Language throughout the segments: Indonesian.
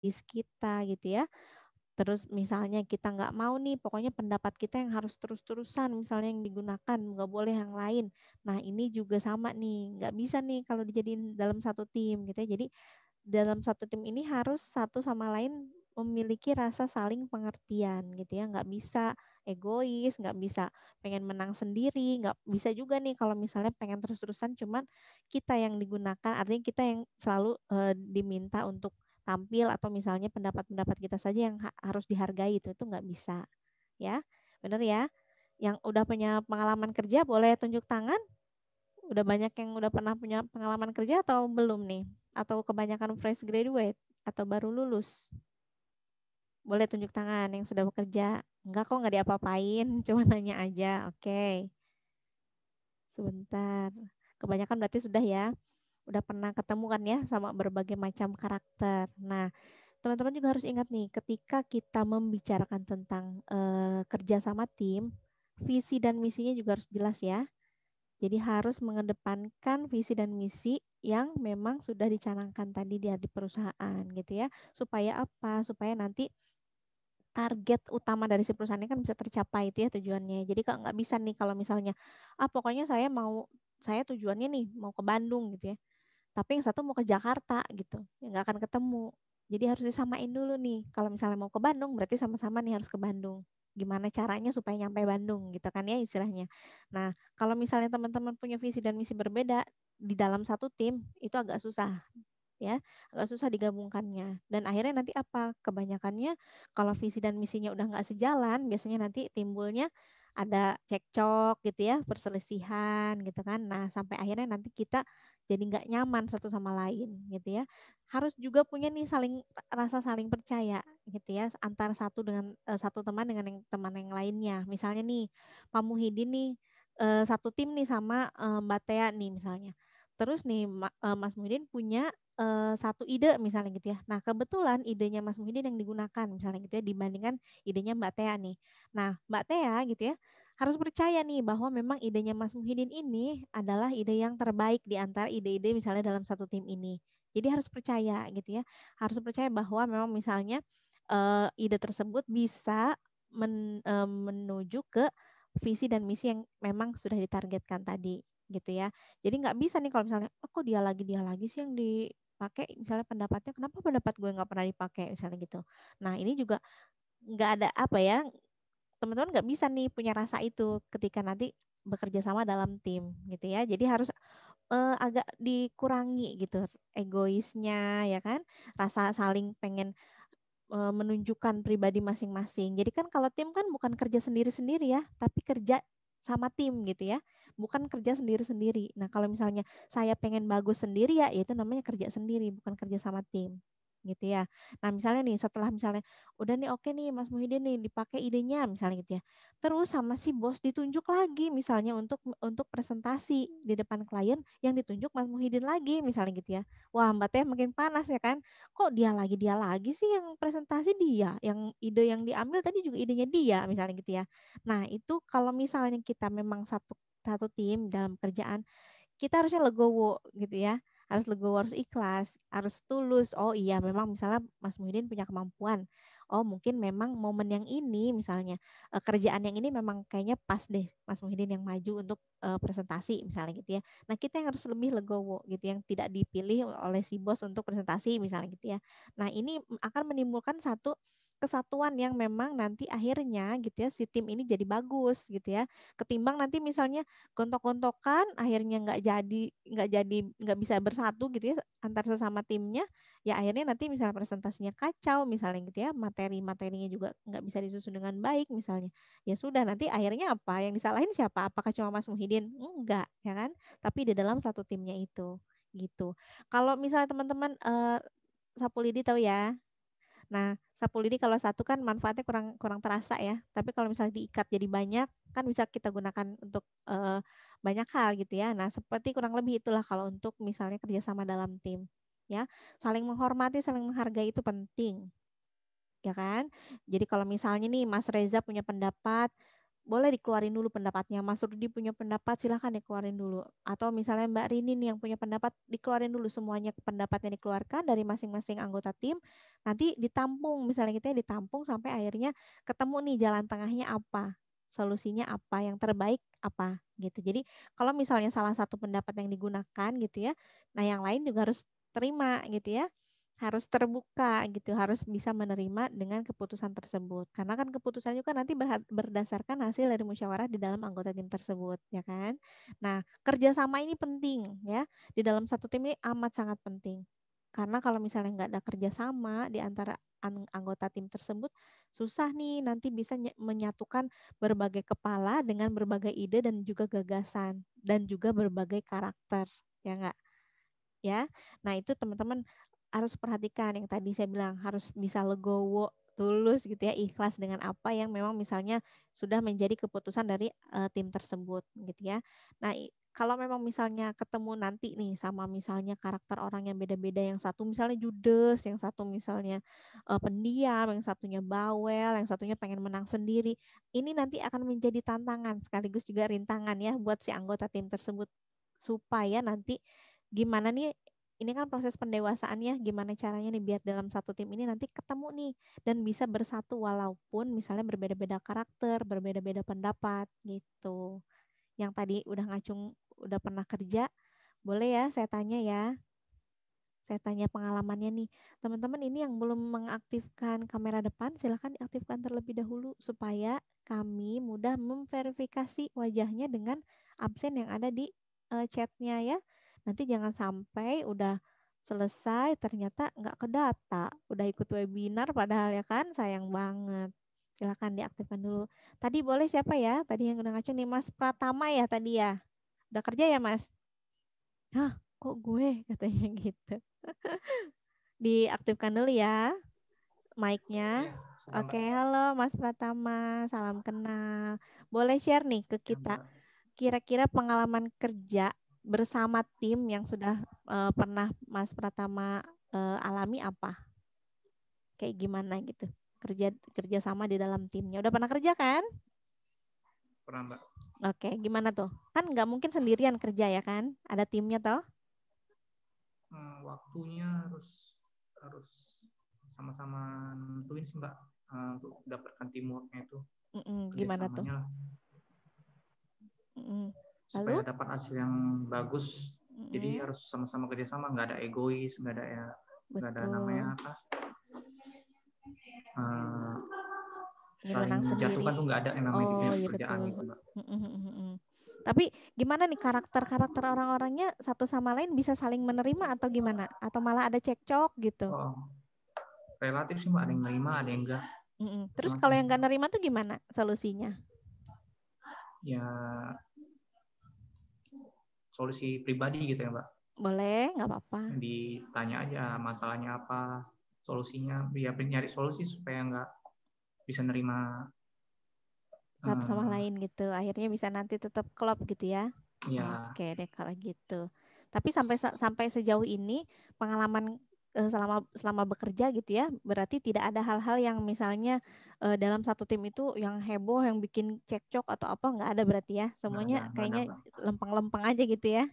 kita gitu ya. Terus misalnya kita nggak mau nih, pokoknya pendapat kita yang harus terus-terusan, misalnya yang digunakan, nggak boleh yang lain. Nah ini juga sama nih, nggak bisa nih kalau dijadiin dalam satu tim gitu ya. Jadi dalam satu tim ini harus satu sama lain memiliki rasa saling pengertian gitu ya, nggak bisa egois, nggak bisa pengen menang sendiri, nggak bisa juga nih kalau misalnya pengen terus-terusan cuman kita yang digunakan, artinya kita yang selalu diminta untuk tampil atau misalnya pendapat-pendapat kita saja yang harus dihargai itu nggak bisa ya, bener ya. Yang udah punya pengalaman kerja boleh tunjuk tangan. Udah banyak yang udah pernah punya pengalaman kerja atau belum nih? Atau kebanyakan fresh graduate atau baru lulus? Boleh tunjuk tangan yang sudah bekerja. Enggak kok, nggak diapa-apain, cuma nanya aja. Oke, sebentar. Kebanyakan berarti sudah ya. Udah pernah ketemu kan ya sama berbagai macam karakter. Nah, teman-teman juga harus ingat nih, ketika kita membicarakan tentang kerja sama tim, visi dan misinya juga harus jelas ya. Jadi harus mengedepankan visi dan misi yang memang sudah dicanangkan tadi di perusahaan gitu ya. Supaya apa? Supaya nanti target utama dari si perusahaan ini kan bisa tercapai itu ya tujuannya. Jadi kalau nggak bisa nih kalau misalnya pokoknya saya tujuannya nih mau ke Bandung gitu ya. Tapi yang satu mau ke Jakarta gitu. Ya nggak akan ketemu. Jadi harus disamain dulu nih. Kalau misalnya mau ke Bandung berarti sama-sama nih harus ke Bandung. Gimana caranya supaya nyampe Bandung gitu kan ya istilahnya. Nah, kalau misalnya teman-teman punya visi dan misi berbeda di dalam satu tim itu agak susah ya, agak susah digabungkannya. Dan akhirnya nanti apa? Kebanyakannya kalau visi dan misinya udah nggak sejalan, biasanya nanti timbulnya ada cekcok gitu ya, perselisihan gitu kan. Nah, sampai akhirnya nanti kita jadi nggak nyaman satu sama lain gitu ya. Harus juga punya nih rasa saling percaya gitu ya antara satu teman dengan yang teman yang lainnya. Misalnya nih, Pak Muhyiddin nih satu tim nih sama Mbak Tea nih misalnya. Terus nih Mas Muhyiddin punya satu ide misalnya gitu ya. Nah, kebetulan idenya Mas Muhyiddin yang digunakan misalnya gitu ya dibandingkan idenya Mbak Tea nih. Nah, Mbak Tea gitu ya harus percaya nih bahwa memang idenya Mas Muhyiddin ini adalah ide yang terbaik di antara ide-ide misalnya dalam satu tim ini. Jadi harus percaya gitu ya. Harus percaya bahwa memang misalnya ide tersebut bisa menuju ke visi dan misi yang memang sudah ditargetkan tadi gitu ya. Jadi nggak bisa nih kalau misalnya, oh kok dia lagi sih yang dipakai misalnya pendapatnya, kenapa pendapat gue nggak pernah dipakai misalnya gitu. Nah ini juga nggak ada apa ya, teman-teman nggak bisa nih punya rasa itu ketika nanti bekerja sama dalam tim gitu ya. Jadi harus agak dikurangi gitu egoisnya ya kan, rasa saling pengen menunjukkan pribadi masing-masing. Jadi kan kalau tim kan bukan kerja sendiri-sendiri ya, tapi kerja sama tim gitu ya. Bukan kerja sendiri-sendiri. Nah, kalau misalnya saya pengen bagus sendiri ya, itu namanya kerja sendiri, bukan kerja sama tim. Gitu ya. Nah, misalnya nih setelah misalnya udah nih oke nih Mas Muhyiddin nih dipakai idenya misalnya gitu ya. Terus sama si bos ditunjuk lagi misalnya untuk presentasi di depan klien yang ditunjuk Mas Muhyiddin lagi misalnya gitu ya. Wah, Mbak Teh makin panas ya kan, kok dia lagi sih yang presentasi dia, yang ide yang diambil tadi juga idenya dia misalnya gitu ya. Nah, itu kalau misalnya kita memang satu satu tim dalam kerjaan, kita harusnya legowo gitu ya. Harus legowo, harus ikhlas, harus tulus. Oh iya, memang misalnya Mas Muhyiddin punya kemampuan. Oh, mungkin memang momen yang ini misalnya kerjaan yang ini memang kayaknya pas deh Mas Muhyiddin yang maju untuk presentasi misalnya gitu ya. Nah, kita yang harus lebih legowo gitu, yang tidak dipilih oleh si bos untuk presentasi misalnya gitu ya. Nah, ini akan menimbulkan satu kesatuan yang memang nanti akhirnya gitu ya si tim ini jadi bagus gitu ya. Ketimbang nanti misalnya gontok-gontokan akhirnya nggak bisa bersatu gitu ya antar sesama timnya, ya akhirnya nanti misalnya presentasinya kacau misalnya gitu ya, materi-materinya juga nggak bisa disusun dengan baik misalnya, ya sudah nanti akhirnya apa yang disalahin siapa, apakah cuma Mas Muhyiddin, enggak ya kan, tapi di dalam satu timnya itu gitu. Kalau misalnya teman-teman sapu lidi tahu ya. Nah, sapu lidi kalau satu kan manfaatnya kurang kurang terasa ya. Tapi kalau misalnya diikat jadi banyak, kan bisa kita gunakan untuk banyak hal gitu ya. Nah, seperti kurang lebih itulah kalau untuk misalnya kerjasama dalam tim. Ya, saling menghormati, saling menghargai itu penting, ya kan? Jadi kalau misalnya nih Mas Reza punya pendapat, boleh dikeluarin dulu pendapatnya. Mas Rudi punya pendapat, silahkan dikeluarin dulu. Atau misalnya Mbak Rini nih yang punya pendapat, dikeluarin dulu semuanya pendapatnya dikeluarkan dari masing-masing anggota tim. Nanti ditampung, misalnya kita ditampung sampai akhirnya ketemu nih jalan tengahnya apa, solusinya apa, yang terbaik apa gitu. Jadi kalau misalnya salah satu pendapat yang digunakan gitu ya, nah yang lain juga harus terima gitu ya, harus terbuka gitu, harus bisa menerima dengan keputusan tersebut. Karena kan keputusan juga nanti berdasarkan hasil dari musyawarah di dalam anggota tim tersebut, ya kan? Nah, kerjasama ini penting ya. Di dalam satu tim ini amat sangat penting. Karena kalau misalnya nggak ada kerjasama di antara anggota tim tersebut, susah nih nanti bisa menyatukan berbagai kepala dengan berbagai ide dan juga gagasan dan juga berbagai karakter, ya nggak? Ya. Nah, itu teman-teman harus perhatikan yang tadi saya bilang harus bisa legowo, tulus gitu ya, ikhlas dengan apa yang memang misalnya sudah menjadi keputusan dari tim tersebut gitu ya. Nah, kalau memang misalnya ketemu nanti nih sama misalnya karakter orang yang beda-beda, yang satu misalnya judes, yang satu misalnya pendiam, yang satunya bawel, yang satunya pengen menang sendiri. Ini nanti akan menjadi tantangan sekaligus juga rintangan ya buat si anggota tim tersebut supaya nanti gimana nih, ini kan proses pendewasaannya, gimana caranya nih biar dalam satu tim ini nanti ketemu nih dan bisa bersatu walaupun misalnya berbeda-beda karakter, berbeda-beda pendapat gitu. Yang tadi udah ngacung, udah pernah kerja, boleh ya saya tanya ya. Saya tanya pengalamannya nih. Teman-teman ini yang belum mengaktifkan kamera depan, silahkan diaktifkan terlebih dahulu supaya kami mudah memverifikasi wajahnya dengan absen yang ada di chatnya ya. Nanti jangan sampai udah selesai ternyata nggak ke data. Udah ikut webinar padahal ya kan sayang banget. Silahkan diaktifkan dulu. Tadi boleh siapa ya? Tadi yang udah ngacung nih Mas Pratama ya tadi ya. Udah kerja ya Mas? Hah, kok gue katanya gitu. Diaktifkan dulu ya mic-nya. Iya, sama Oke, Mbak. halo Mas Pratama, salam kenal. Boleh share nih ke Ya kita Mbak. kira-kira pengalaman kerja bersama tim yang sudah pernah Mas Pratama alami apa? Kayak gimana gitu? Kerja kerja sama di dalam timnya. Udah pernah kerja kan? Pernah Mbak. Oke, gimana tuh? Kan nggak mungkin sendirian kerja ya kan? Ada timnya toh? Waktunya harus harus sama-sama nentuin sih Mbak, untuk dapatkan teamworknya itu, Gimana tuh? kerjasamanya lah, Mm-mm. supaya Lalu? dapat hasil yang bagus. Jadi Mm-mm. harus sama-sama kerjasama, nggak ada egois, nggak ada ya, nggak ada namanya Betul. apa, uh, Ingin saling menang menjatuhkan sendiri. tuh nggak ada yang namanya di Oh dunia iya pekerjaan betul. gitu Mbak. Tapi gimana nih karakter-karakter orang-orangnya satu sama lain bisa saling menerima atau gimana? Atau malah ada cekcok gitu? Oh, relatif sih Mbak, ada yang nerima, ada yang enggak, Terus macam-macam. kalau yang nggak nerima tuh gimana solusinya? Ya solusi pribadi gitu ya Mbak. Boleh, nggak apa-apa. Ditanya aja masalahnya apa, solusinya, biar nyari solusi supaya nggak bisa nerima. Satu sama eh, lain gitu. Akhirnya bisa nanti tetap klop gitu ya. ya Oke deh kalau gitu. Tapi sampai sejauh ini pengalaman selama selama bekerja gitu ya, berarti tidak ada hal-hal yang misalnya dalam satu tim itu yang heboh, yang bikin cekcok atau apa nggak ada berarti ya. Semuanya nggak ada kayaknya Mbak. lempeng-lempeng aja gitu ya.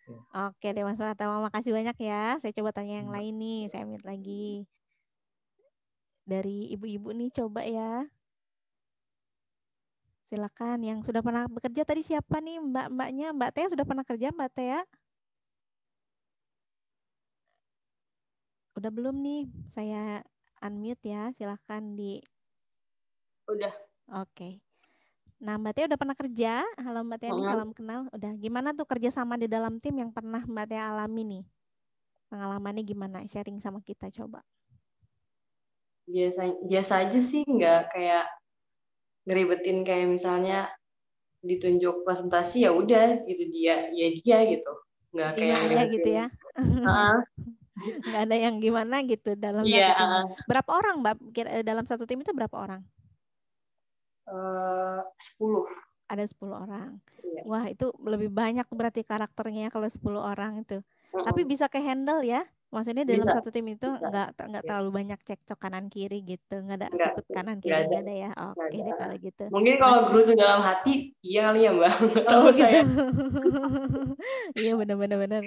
Ya, Oke deh Mas Pratama, makasih banyak ya. Saya coba tanya yang Mbak. lain nih. Saya mute lagi dari ibu-ibu nih coba ya. Silakan yang sudah pernah bekerja tadi siapa nih mbak-mbaknya? Mbak Tia sudah pernah kerja Mbak Tia? Udah belum nih? Saya unmute ya. Silahkan di. Udah. Oke. Nah Mbak Tia udah pernah kerja? Halo Mbak Tia nih, salam kenal. Udah. Gimana tuh kerja sama di dalam tim yang pernah Mbak Tia alami nih? Pengalamannya gimana? Sharing sama kita coba. Biasa biasa aja sih, nggak kayak ngeribetin kayak misalnya ditunjuk presentasi ya udah gitu, dia gitu, nggak Terima kayak aja gitu ngeribetin. ya. uh, Nggak ada yang gimana gitu dalam iya satu timnya. Berapa orang Mbak? Dalam satu tim itu berapa orang? 10. Ada 10 orang. Iya. Wah, itu lebih banyak berarti karakternya ya kalau 10 orang itu. Tapi Uh-uh. bisa ke handle ya. Maksudnya dalam Bisa, satu tim itu bisa. nggak terlalu banyak cekcok kanan kiri gitu, nggak ada Enggak, sikut kanan enggak kiri ada. nggak ada ya. Enggak Oke ada. deh kalau gitu. Mungkin Nah, kalau gerutu dalam hati, iya kali ya Mbak. Nggak tahu oh gitu. saya. Iya benar-benar.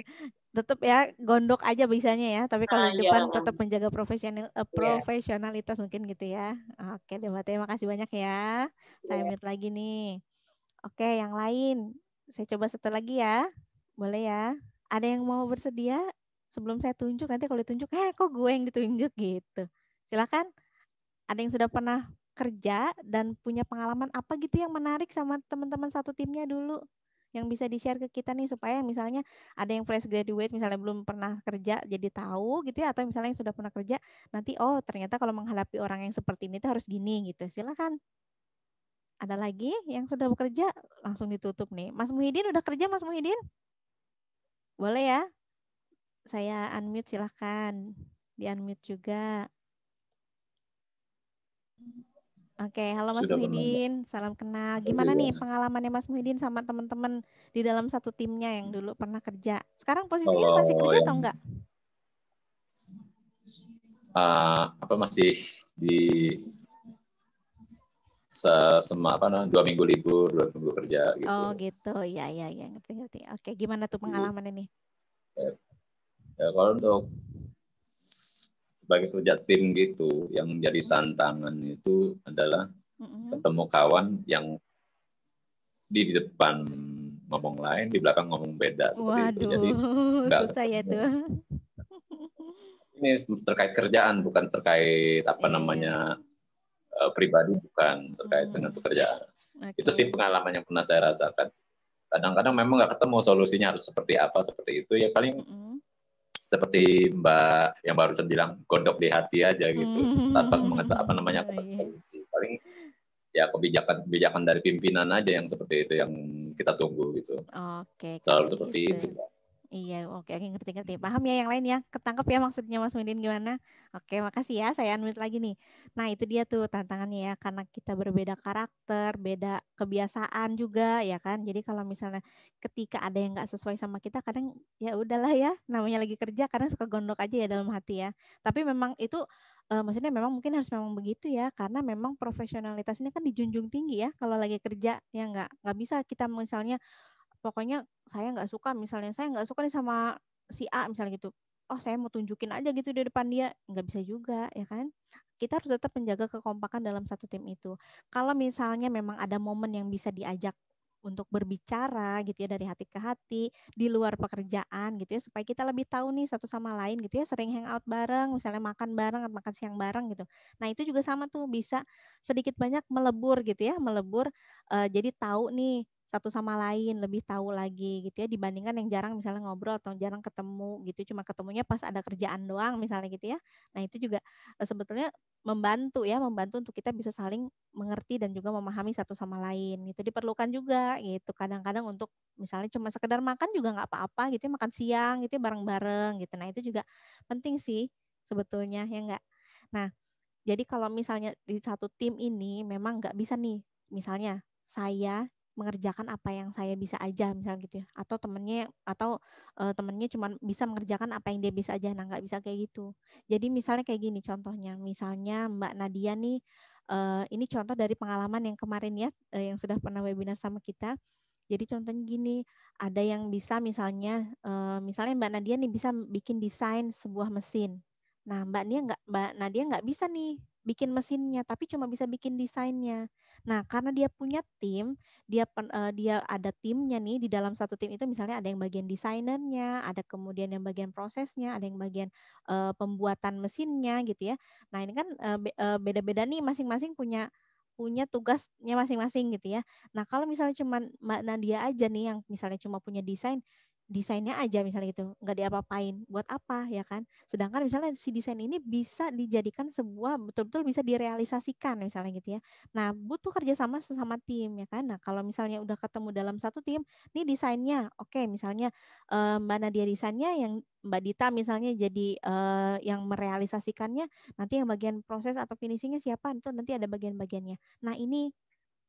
Tetap ya gondok aja bisanya ya. Tapi kalau Nah, di iya. depan tetap menjaga Iya. profesionalitas mungkin gitu ya. Oke deh Mbak, terima kasih banyak ya. Saya Iya. mute lagi nih. Oke, yang lain. Saya coba satu lagi ya. Boleh ya? Ada yang mau bersedia? Sebelum saya tunjuk, nanti kalau ditunjuk, kok gue yang ditunjuk gitu. Silakan. Ada yang sudah pernah kerja dan punya pengalaman apa gitu yang menarik sama teman-teman satu timnya dulu? Yang bisa di-share ke kita nih supaya misalnya ada yang fresh graduate misalnya belum pernah kerja jadi tahu gitu ya, atau misalnya yang sudah pernah kerja nanti oh ternyata kalau menghadapi orang yang seperti ini tuh harus gini gitu. Silakan. Ada lagi yang sudah bekerja langsung ditutup nih. Mas Muhyiddin udah kerja Mas Muhyiddin? Boleh ya? Saya unmute silahkan. Di-unmute juga. Oke, halo Mas Sudah pernah, Mbak. Muhyiddin, salam kenal. Gimana nih pengalamannya Mas Muhyiddin sama teman-teman di dalam satu timnya yang dulu pernah kerja? Sekarang posisinya masih Kalau kerja yang atau enggak? masih di apa 2 minggu libur, 2 minggu kerja gitu. Oh gitu, ya ngerti. Oke, gimana tuh pengalaman ini? Ya, kalau untuk sebagai kerja tim gitu, yang jadi tantangan itu adalah ketemu kawan yang di depan ngomong lain, di belakang ngomong beda seperti itu. Jadi Waduh, enggak susah ya tuh. ini terkait kerjaan, bukan terkait apa namanya pribadi, bukan terkait dengan pekerjaan. Itu sih pengalaman yang pernah saya rasakan. Kadang-kadang memang nggak ketemu solusinya harus seperti apa, seperti itu. Ya paling seperti Mbak yang barusan bilang, gondok di hati aja gitu. Tanpa mengetahui solusi. Paling ya kebijakan dari pimpinan aja yang seperti itu yang kita tunggu gitu. Oke, Selalu kalau seperti gitu. itu. Iya, oke, ngerti. Paham ya yang lain ya? Ketangkep ya maksudnya Mas Muhyiddin gimana? Oke, makasih ya. Saya unmute lagi nih. Nah, itu dia tuh tantangannya ya, karena kita berbeda karakter, beda kebiasaan juga ya kan. Jadi kalau misalnya ketika ada yang nggak sesuai sama kita, kadang ya udahlah ya, namanya lagi kerja, kadang suka gondok aja ya dalam hati ya. Tapi memang itu maksudnya memang mungkin harus memang begitu ya, karena memang profesionalitas ini kan dijunjung tinggi ya kalau lagi kerja ya nggak bisa kita misalnya pokoknya saya nggak suka nih sama si A misalnya gitu. Oh saya mau tunjukin aja gitu di depan dia, nggak bisa juga ya kan. Kita harus tetap menjaga kekompakan dalam satu tim itu. Kalau misalnya memang ada momen yang bisa diajak untuk berbicara gitu ya dari hati ke hati di luar pekerjaan gitu ya supaya kita lebih tahu nih satu sama lain gitu ya, sering hangout bareng misalnya makan bareng atau makan siang bareng gitu. Nah itu juga sama tuh bisa sedikit banyak melebur gitu ya, jadi tahu nih satu sama lain, lebih tahu lagi gitu ya dibandingkan yang jarang misalnya ngobrol atau jarang ketemu gitu, cuma ketemunya pas ada kerjaan doang misalnya gitu ya. Nah, itu juga sebetulnya membantu untuk kita bisa saling mengerti dan juga memahami satu sama lain. Itu diperlukan juga gitu. Kadang-kadang untuk misalnya cuma sekedar makan juga nggak apa-apa gitu ya, makan siang gitu ya bareng-bareng gitu. Nah, itu juga penting sih sebetulnya ya enggak. Nah, jadi kalau misalnya di satu tim ini memang nggak bisa nih, misalnya saya mengerjakan apa yang saya bisa aja misalnya gitu ya, atau temennya cuma bisa mengerjakan apa yang dia bisa aja, nah nggak bisa kayak gitu. Jadi misalnya kayak gini contohnya, misalnya Mbak Nadia nih, ini contoh dari pengalaman yang kemarin ya, yang sudah pernah webinar sama kita. Jadi contohnya gini, ada yang bisa misalnya Mbak Nadia nih bisa bikin desain sebuah mesin. Nah, Mbak Nadia nggak bisa nih bikin mesinnya, tapi cuma bisa bikin desainnya. Nah, karena dia punya tim, dia ada timnya nih di dalam satu tim itu misalnya ada yang bagian desainernya, ada kemudian yang bagian prosesnya, ada yang bagian pembuatan mesinnya gitu ya. Nah, ini kan beda-beda nih masing-masing punya punya tugasnya masing-masing gitu ya. Nah, kalau misalnya cuma Mbak Nadia aja nih yang misalnya cuma punya desainnya aja misalnya gitu, nggak diapa-apain, buat apa ya kan? Sedangkan misalnya si desain ini bisa dijadikan sebuah betul-betul bisa direalisasikan misalnya gitu ya. Nah, butuh kerjasama sesama tim ya kan. Nah, kalau misalnya udah ketemu dalam satu tim, nih desainnya, oke misalnya Mbak Nadia desainnya, yang Mbak Dita misalnya jadi yang merealisasikannya, nanti yang bagian proses atau finishingnya siapa, itu nanti ada bagian-bagiannya. Nah, ini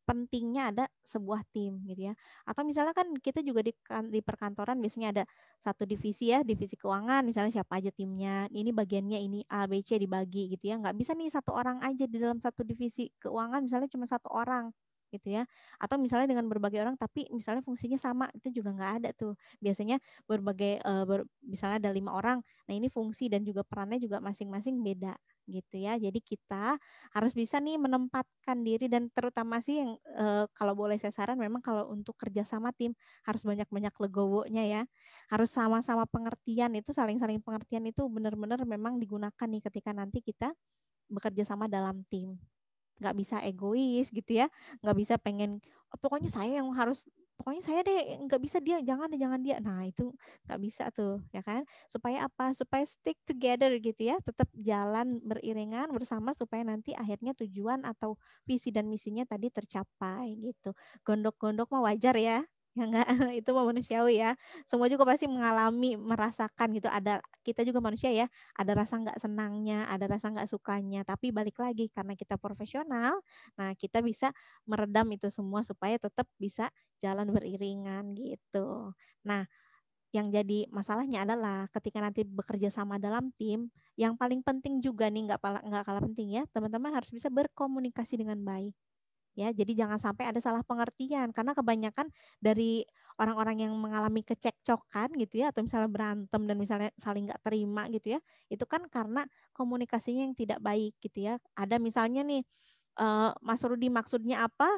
pentingnya ada sebuah tim gitu ya. Atau misalnya kan kita juga di perkantoran biasanya ada satu divisi ya, divisi keuangan, misalnya siapa aja timnya, ini bagiannya ini A, B, C dibagi gitu ya. Nggak bisa nih satu orang aja di dalam satu divisi keuangan, misalnya cuma satu orang gitu ya. Atau misalnya dengan berbagai orang tapi misalnya fungsinya sama, itu juga nggak ada tuh. Biasanya berbagai misalnya ada 5 orang, nah ini fungsi dan juga perannya juga masing-masing beda gitu ya. Jadi kita harus bisa nih menempatkan diri dan terutama sih yang kalau boleh saya saran memang kalau untuk kerja sama tim harus banyak-banyak legowonya ya. Harus sama-sama pengertian, itu saling-saling pengertian itu benar-benar memang digunakan nih ketika nanti kita bekerja sama dalam tim. Nggak bisa egois gitu ya, nggak bisa pengen pokoknya saya yang harus, pokoknya saya deh, nggak bisa dia, jangan dia. Nah itu nggak bisa tuh ya kan. Supaya apa? Supaya stick together gitu ya, tetap jalan beriringan bersama supaya nanti akhirnya tujuan atau visi dan misinya tadi tercapai gitu. Gondok-gondok mah wajar ya enggak. Itu mah manusiawi ya, semua juga pasti mengalami merasakan gitu, ada, kita juga manusia ya, ada rasa nggak senangnya, ada rasa nggak sukanya, tapi balik lagi karena kita profesional, nah kita bisa meredam itu semua supaya tetap bisa jalan beriringan gitu. Nah, yang jadi masalahnya adalah ketika nanti bekerja sama dalam tim, yang paling penting juga nih nggak kalah penting ya, teman-teman harus bisa berkomunikasi dengan baik. Ya, jadi jangan sampai ada salah pengertian karena kebanyakan dari orang-orang yang mengalami kecekcokan gitu ya atau misalnya berantem dan misalnya saling nggak terima gitu ya, itu kan karena komunikasinya yang tidak baik gitu ya. Ada misalnya nih Mas Rudi maksudnya apa,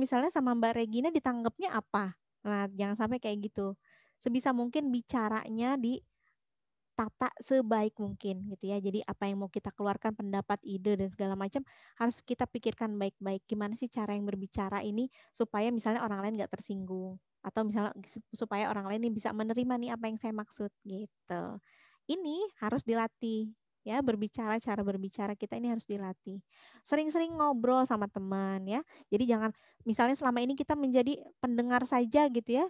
misalnya sama Mbak Regina ditanggapnya apa. Nah, jangan sampai kayak gitu. Sebisa mungkin bicaranya di tata sebaik mungkin gitu ya. Jadi apa yang mau kita keluarkan, pendapat, ide dan segala macam harus kita pikirkan baik-baik. Gimana sih cara yang berbicara ini supaya misalnya orang lain nggak tersinggung atau misalnya supaya orang lain ini bisa menerima nih apa yang saya maksud gitu. Ini harus dilatih ya, berbicara, cara berbicara kita ini harus dilatih. Sering-sering ngobrol sama teman ya. Jadi jangan misalnya selama ini kita menjadi pendengar saja gitu ya.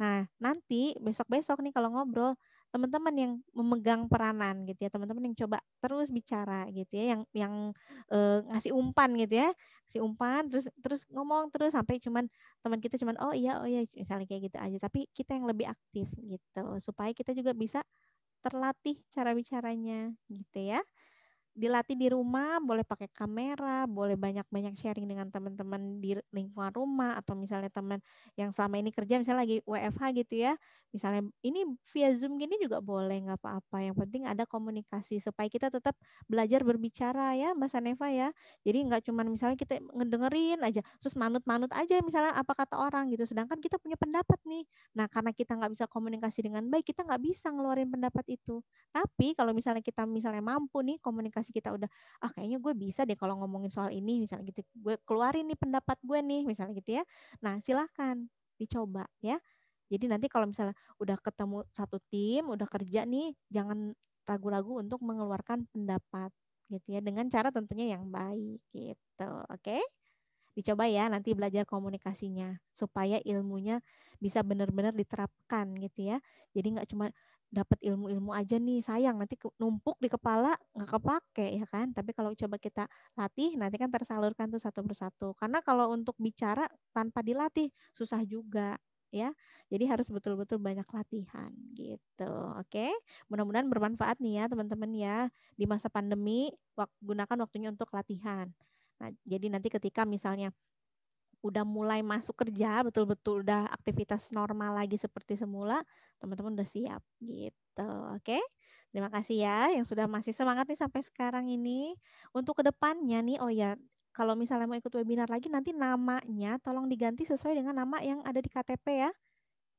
Nah, nanti besok-besok nih kalau ngobrol, teman-teman yang memegang peranan gitu ya, teman-teman yang coba terus bicara gitu ya, yang ngasih umpan gitu ya, ngasih umpan terus terus ngomong terus sampai cuman teman kita cuman oh iya misalnya kayak gitu aja, tapi kita yang lebih aktif gitu supaya kita juga bisa terlatih cara bicaranya gitu ya. Dilatih di rumah, boleh pakai kamera, boleh banyak-banyak sharing dengan teman-teman di lingkungan rumah, atau misalnya teman yang selama ini kerja misalnya lagi WFH gitu ya, misalnya ini via Zoom gini juga boleh, nggak apa-apa, yang penting ada komunikasi supaya kita tetap belajar berbicara ya Mbak Saneva ya. Jadi nggak cuman misalnya kita ngedengerin aja terus manut-manut aja misalnya apa kata orang gitu, sedangkan kita punya pendapat nih. Nah karena kita nggak bisa komunikasi dengan baik, kita nggak bisa ngeluarin pendapat itu. Tapi kalau misalnya kita misalnya mampu nih komunikasi kita udah, kayaknya gue bisa deh kalau ngomongin soal ini misalnya gitu, gue keluarin nih pendapat gue nih misalnya gitu ya. Nah silakan dicoba ya. Jadi nanti kalau misalnya udah ketemu satu tim, udah kerja nih, jangan ragu-ragu untuk mengeluarkan pendapat gitu ya, dengan cara tentunya yang baik gitu. Oke? Dicoba ya nanti belajar komunikasinya supaya ilmunya bisa benar-benar diterapkan gitu ya. Jadi nggak cuma dapat ilmu-ilmu aja nih, sayang nanti numpuk di kepala nggak kepake ya kan. Tapi kalau coba kita latih nanti kan tersalurkan tuh satu persatu. Karena kalau untuk bicara tanpa dilatih susah juga ya. Jadi harus betul-betul banyak latihan gitu. Oke. Mudah-mudahan bermanfaat nih ya teman-teman ya di masa pandemi, gunakan waktunya untuk latihan. Nah, jadi nanti ketika misalnya udah mulai masuk kerja, betul-betul udah aktivitas normal lagi seperti semula, teman-teman udah siap gitu. Oke? Terima kasih ya yang sudah masih semangat nih sampai sekarang ini. Untuk kedepannya nih, oh ya, kalau misalnya mau ikut webinar lagi, nanti namanya tolong diganti sesuai dengan nama yang ada di KTP ya.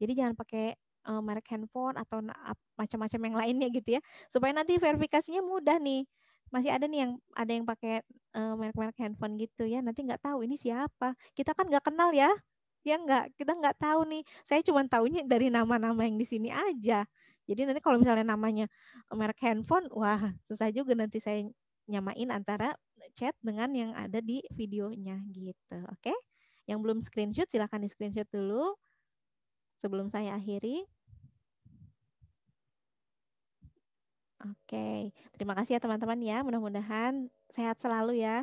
Jadi jangan pakai merek handphone atau macam-macam yang lainnya gitu ya. Supaya nanti verifikasinya mudah nih. Masih ada yang pakai merek-merek handphone gitu ya. Nanti nggak tahu ini siapa. Kita kan nggak kenal ya. Ya nggak, kita nggak tahu nih. Saya cuma tahunya dari nama-nama yang di sini aja. Jadi nanti kalau misalnya namanya merek handphone, wah susah juga nanti saya nyamain antara chat dengan yang ada di videonya gitu. Oke? Yang belum screenshot silahkan di screenshot dulu sebelum saya akhiri. Oke, terima kasih ya teman-teman ya. Mudah-mudahan sehat selalu ya.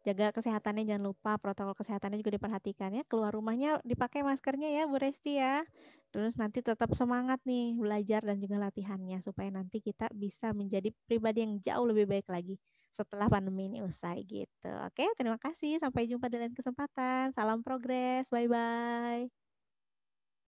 Jaga kesehatannya, jangan lupa protokol kesehatannya juga diperhatikan ya. Keluar rumahnya dipakai maskernya ya Bu Resti ya. Terus nanti tetap semangat nih belajar dan juga latihannya supaya nanti kita bisa menjadi pribadi yang jauh lebih baik lagi setelah pandemi ini usai gitu. Oke, terima kasih. Sampai jumpa di lain kesempatan. Salam progres. Bye-bye.